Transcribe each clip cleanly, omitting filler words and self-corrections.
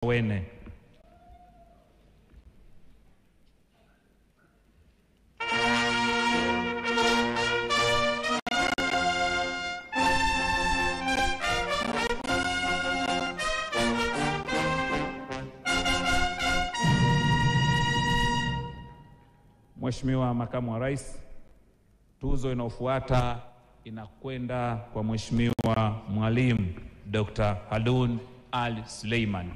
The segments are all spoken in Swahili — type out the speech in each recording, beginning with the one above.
Wene. Mheshimiwa Makamu wa Rais, tuzo inayofuata inakwenda kwa Mheshimiwa Mwalimu Dr. Halun Ali Suleiman.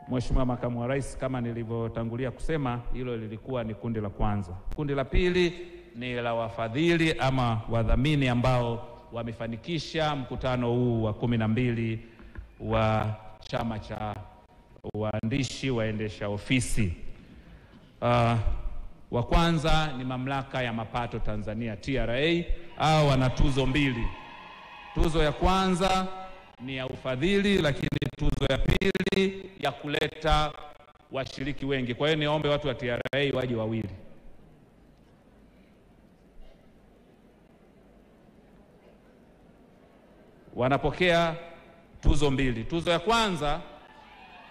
Mheshimiwa Makamu wa Rais, kama nilivyotangulia kusema, hilo lilikuwa ni kundi la kwanza. Kundi la pili ni la wafadhili ama wadhamini ambao wamefanikisha mkutano huu wa 12 wa Chama cha Waandishi Waendesha Ofisi. Wa kwanza ni Mamlaka ya Mapato Tanzania TRA, au wana tuzo mbili. Tuzo ya kwanza ni ya ufadhili, lakini tuzo ya pili ya kuleta washiriki wengi. Kwa hiyo niombe watu wa TRA waje wawili. Wanapokea tuzo mbili. Tuzo ya kwanza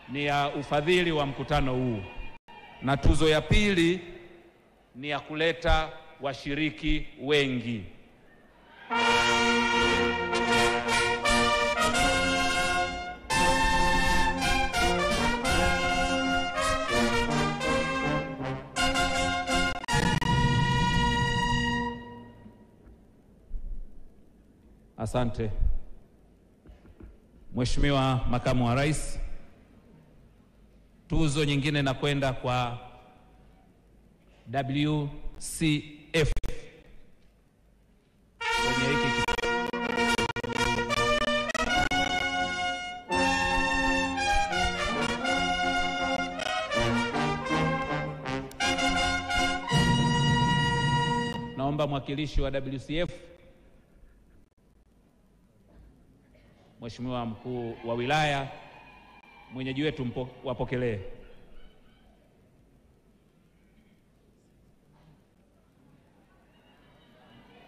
ni ya ufadhili wa mkutano huu, na tuzo ya pili ni ya kuleta washiriki wengi. Asante. Mheshimiwa Makamu wa Rais, tuzo nyingine inakwenda kwa WCF. Kwenye hiki naomba mwakilishi wa WCF, Mheshimiwa Mkuu wa Wilaya, mwenyeji wetu, wapokelee.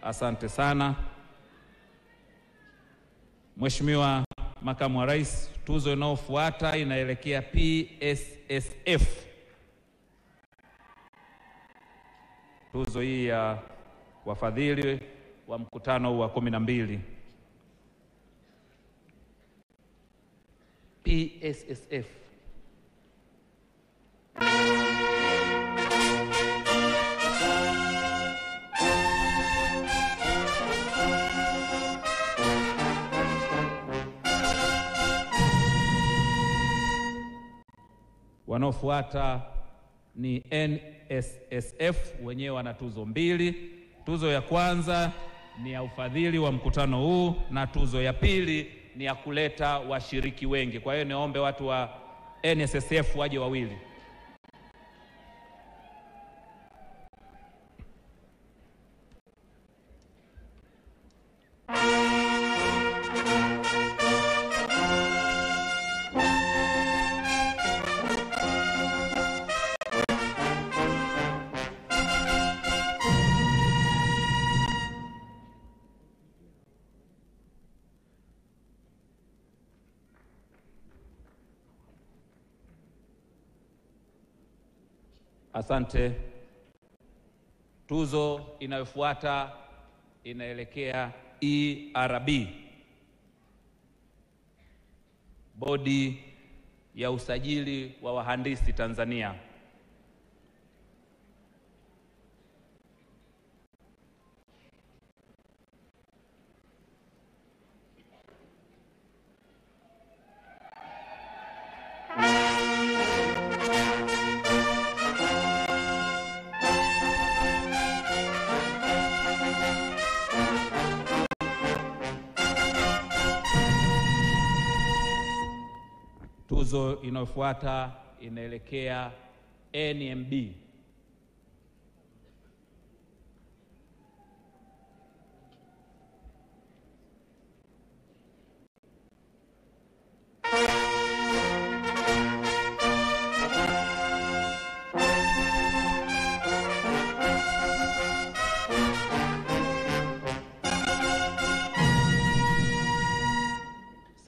Asante sana. Mheshimiwa Makamu wa Rais, tuzo inayofuata inaelekea PSSF. Tuzo hii ya wafadhili wa mkutano wa 12. PSSF. Wanaofuata ni NSSF, wenyewe wana tuzo mbili. Tuzo ya kwanza ni ya ufadhili wa mkutano huu, na tuzo ya pili ni ya kuleta washiriki wengi. Kwa hiyo niombe watu wa NSSF waje wawili. Asante. Tuzo inayofuata inaelekea ERB, Bodi ya Usajili wa Wahandisi Tanzania. Tuzo inayofuata inaelekea NMB,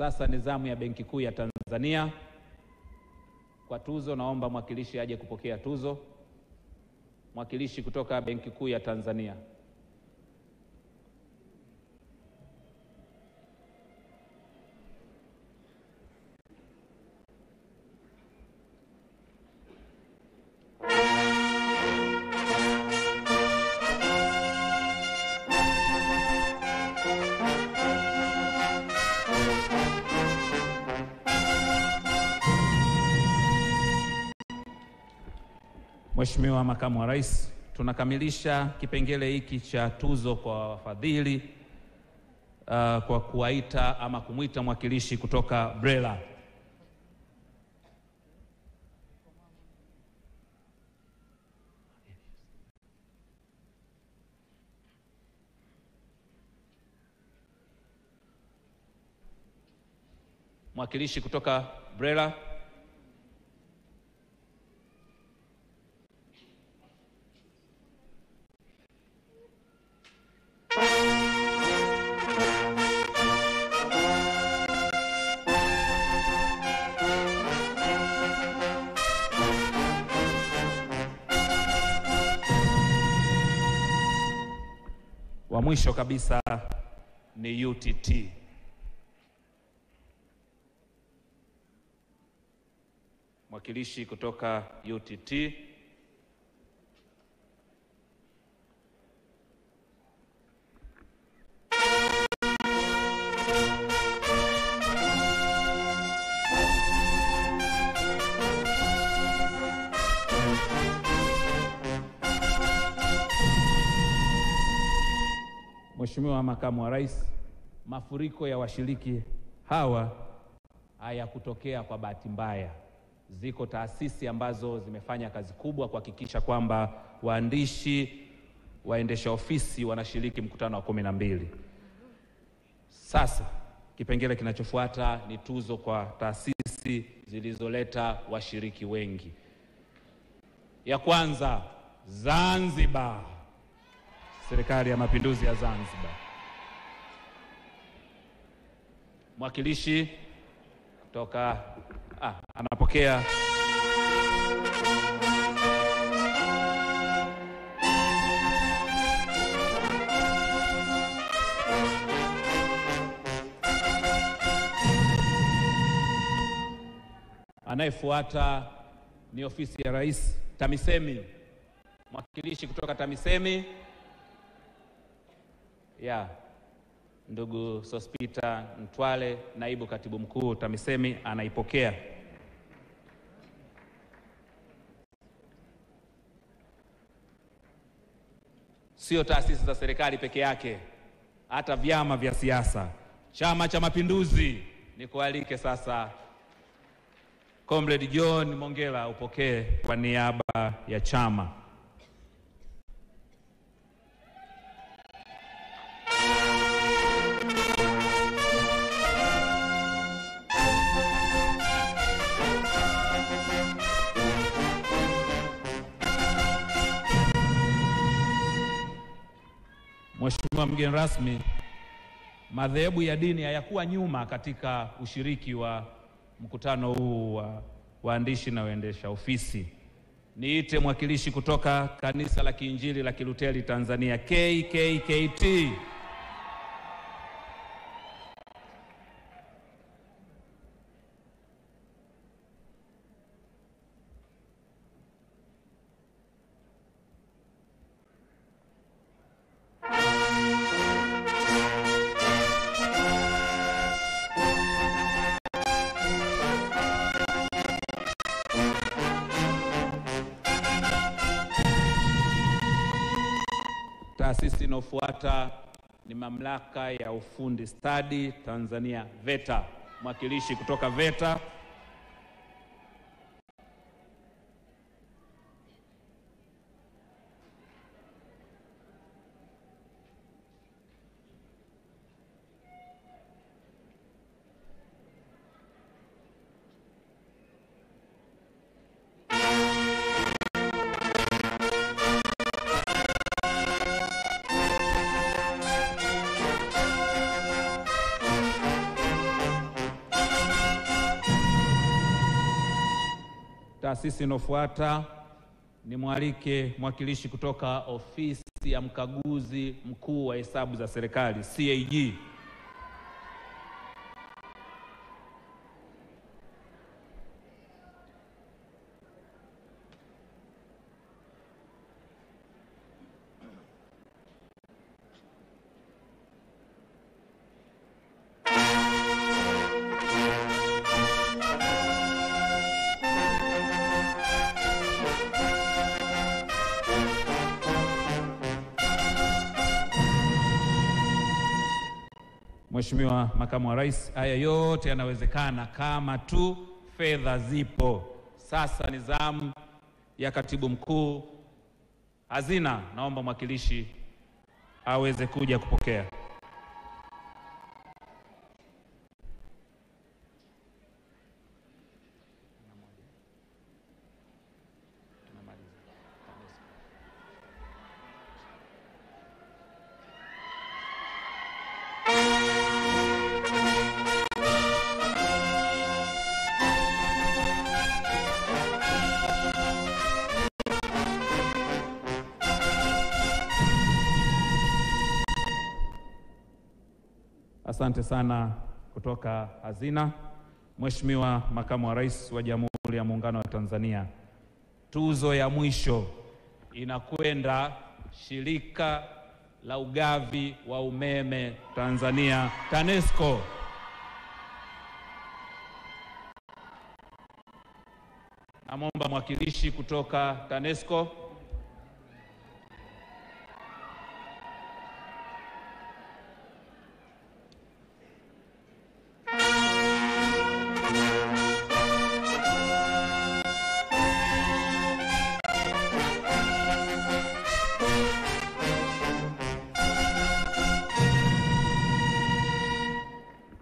Sasa ni zamu ya Benki Kuu ya Tanzania. Kwa tuzo, naomba mwakilishi aje kupokea tuzo. Mwakilishi kutoka Benki Kuu ya Tanzania. Mheshimiwa Makamu wa Rais, tunakamilisha kipengele hiki cha tuzo kwa wafadhili kwa kuwaita ama kumwita mwakilishi kutoka BRELA. Mwakilishi kutoka BRELA. Wa mwisho kabisa ni UTT. Mwakilishi kutoka UTT. Mheshimiwa Makamu wa Rais, mafuriko ya washiriki hawa hayakutokea kwa bahati mbaya. Ziko taasisi ambazo zimefanya kazi kubwa kuhakikisha kwamba waandishi, waendesha ofisi wanashiriki mkutano wa 12. Sasa kipengele kinachofuata ni tuzo kwa taasisi zilizoleta washiriki wengi. Ya kwanza, Zanzibar. Serikali ya Mapinduzi ya Zanzibar. Mwakilishi kutoka anapokea. Anayefuata ni ofisi ya Rais, TAMISEMI. Mwakilishi kutoka TAMISEMI. Ndugu Sospita Ntwale, naibu katibu mkuu TAMISEMI, anaipokea. Sio taasisi za serikali peke yake, hata vyama vya siasa. Chama cha Mapinduzi, nikualike sasa Comrade John Mongela upokee kwa niaba ya chama. Mheshimiwa mgeni rasmi, madhehebu ya dini hayakuwa nyuma katika ushiriki wa mkutano huu wa waandishi na waendesha ofisi. Niite mwakilishi kutoka Kanisa la Kiinjili la Kiluteri Tanzania, KKKT. Taasisi inayofuata ni Mamlaka ya Ufundi Stadi Tanzania, VETA. Mwakilishi kutoka VETA. Taasisi inofuata ni mwalike mwakilishi kutoka ofisi ya mkaguzi mkuu wa hesabu za serikali CAG. Mheshimiwa Makamu wa Rais, haya yote yanawezekana kama tu fedha zipo. Sasa ni zamu ya Katibu Mkuu Hazina. Naomba mwakilishi aweze kuja kupokea. Asante sana kutoka Hazina. Mheshimiwa Makamu wa Rais wa Jamhuri ya Muungano wa Tanzania, tuzo ya mwisho inakwenda Shirika la Ugavi wa Umeme Tanzania TANESCO. Naomba mwakilishi kutoka TANESCO.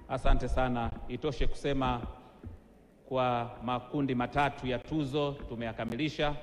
Asante sana. Itoshe kusema kwa makundi matatu ya tuzo tumeyakamilisha.